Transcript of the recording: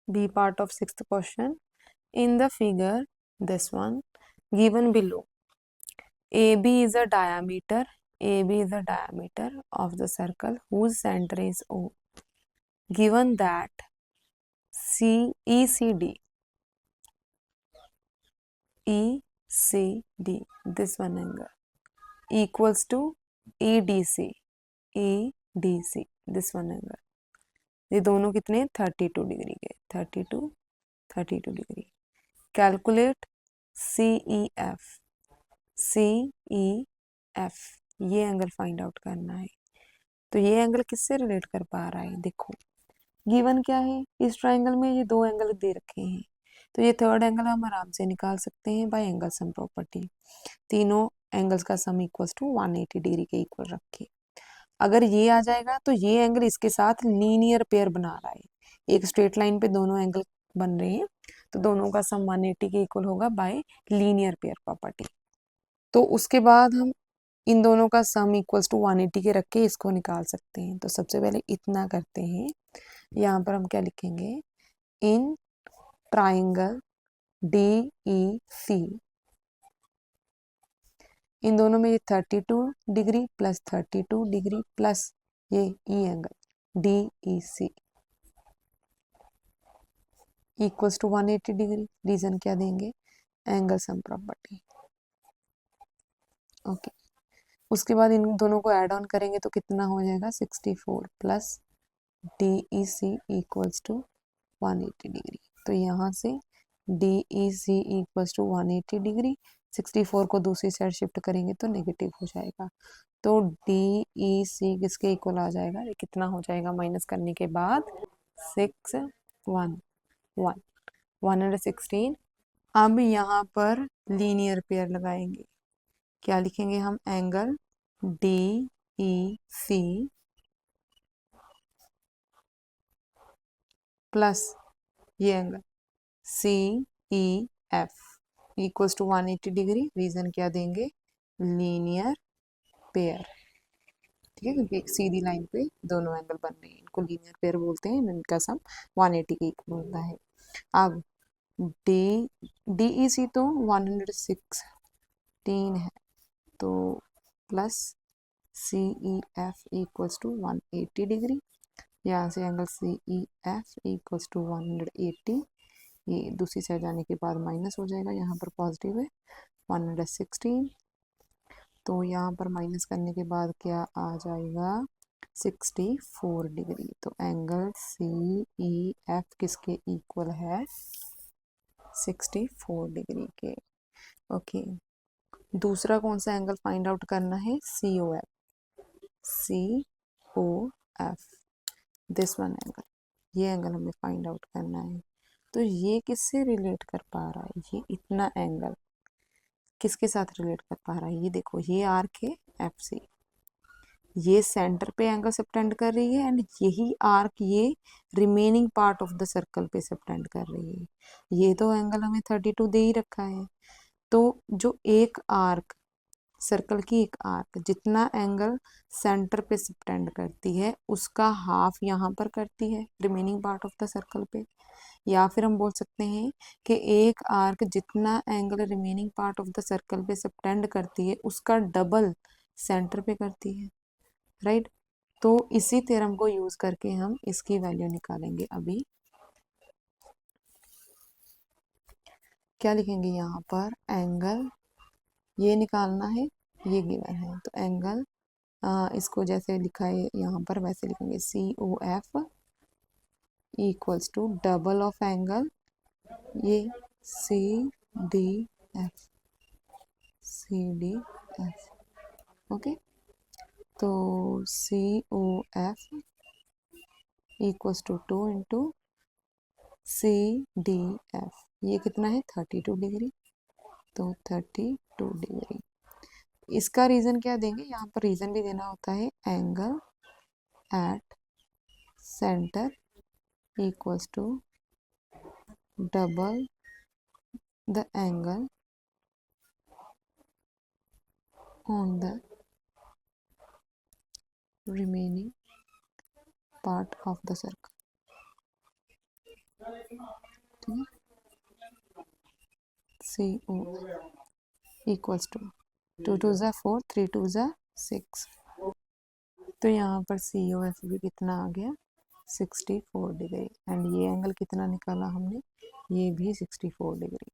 B part of sixth question. In the figure, this one, given below, AB is a diameter. AB is the diameter of the circle whose center is O. Given that ECD, this one angle, equals to EDC, this one angle. ये दोनों कितने 32 degree के 32 degree. Calculate CEF ये angle find out करना है. तो ये angle किससे रिलेट कर पा रहा है? देखो गिवन क्या है, इस ट्राइंगल में ये दो एंगल दे रखे हैं, तो ये थर्ड एंगल हम आराम से निकाल सकते हैं बाय एंगल सम प्रॉपर्टी. तीनों एंगल्स का सम इक्वल्स टू 180 डिग्री के इक्वल रख के अगर ये आ जाएगा तो ये एंगल इसके साथ लीनियर पेयर बना रहा है. एक स्ट्रेट लाइन पे दोनों एंगल बन रहे हैं, तो दोनों का सम 180 के इक्वल होगा बाय लीनियर पेयर प्रॉपर्टी. तो उसके बाद हम इन दोनों का सम इक्वल्स टू 180 के रख के इसको निकाल सकते हैं. तो सबसे पहले इतना करते हैं. यहाँ पर हम क्या लिखेंगे, इन ट्राइंगल DEC, इन दोनों में ये 32 डिग्री प्लस 32 डिग्री प्लस ये E angle DEC equals to 180 degree. Reason क्या देंगे, एंगल सम प्रॉपर्टी. ओके, उसके बाद इन दोनों को ऐड ऑन करेंगे तो कितना हो जाएगा 64 plus DEC equals to 180 degree. तो यहाँ से DEC इक्वल्स टू 180 डिग्री, 64 को दूसरी साइड शिफ्ट करेंगे तो नेगेटिव हो जाएगा. तो DEC किसके इक्वल आ जाएगा, ये कितना हो जाएगा माइनस करने के बाद 116. अब यहाँ पर लीनियर पेयर लगाएंगे. क्या लिखेंगे हम, एंगल DEC प्लस ये angle CEF equals to 180 degree. Reason क्या देंगे, लीनियर पेयर. ठीक है, क्योंकि एक सीधी लाइन पे दोनों एंगल बन रहे हैं, इनको लीनियर पेयर बोलते हैं. इनका सम 180 के इक्वल होता है. अब DEC तो 116 है, तो plus CEF equals to 180 degree. यहाँ से एंगल CEF इक्वल्स टू 180, ये दूसरी साइड जाने के बाद माइनस हो जाएगा, यहाँ पर पॉजिटिव है 116. तो यहाँ पर माइनस करने के बाद क्या आ जाएगा 64 डिग्री. तो एंगल CEF किसके इक्वल है, 64 डिग्री के. ओके, दूसरा कौन सा एंगल फाइंड आउट करना है, COF, दिस वन एंगल. ये एंगल हमें फाइंड आउट करना है. तो ये किससे रिलेट कर पा रहा है, ये इतना एंगल किसके साथ रिलेट कर पा रहा है, ये देखो ये आर्क है FC, ये सेंटर पे एंगल सबटेंड कर रही है, एंड यही आर्क ये remaining part of the circle पे सबटेंड कर रही है. ये तो एंगल हमें 32 दे ही रखा है. तो जो एक आर्क, सर्कल की एक आर्क जितना एंगल सेंटर पे सबटेंड करती है उसका हाफ यहाँ पर करती है remaining part of the circle पे. या फिर हम बोल सकते हैं कि एक आर्क जितना angle remaining part of the circle पे सबटेंड करती है उसका डबल सेंटर पे करती है. राइट. तो इसी थ्योरम को यूज करके हम इसकी वैल्यू निकालेंगे. अभी क्या लिखेंगे, यहाँ पर एंगल ये निकालना है, ये गिवन है. तो एंगल इसको जैसे लिखा है यहाँ पर वैसे लिखेंगे, COF equals to double of angle ये CDF. ओके, तो COF equals to 2 into CDF. ये कितना है 32 डिग्री. तो 32 डिग्री. इसका रीजन क्या देंगे, यहाँ पर रीजन भी देना होता है, angle at center equals to double the angle on the remaining part of the circle. ठीक है, सी ओ इक्वल्स टू 2 2 ज़ा 4 3 2 ज़ा 6। तो यहाँ पर सी ओ एफ भी कितना आ गया 64 डिग्री। एंड ये एंगल कितना निकाला हमने, ये भी 64 डिग्री।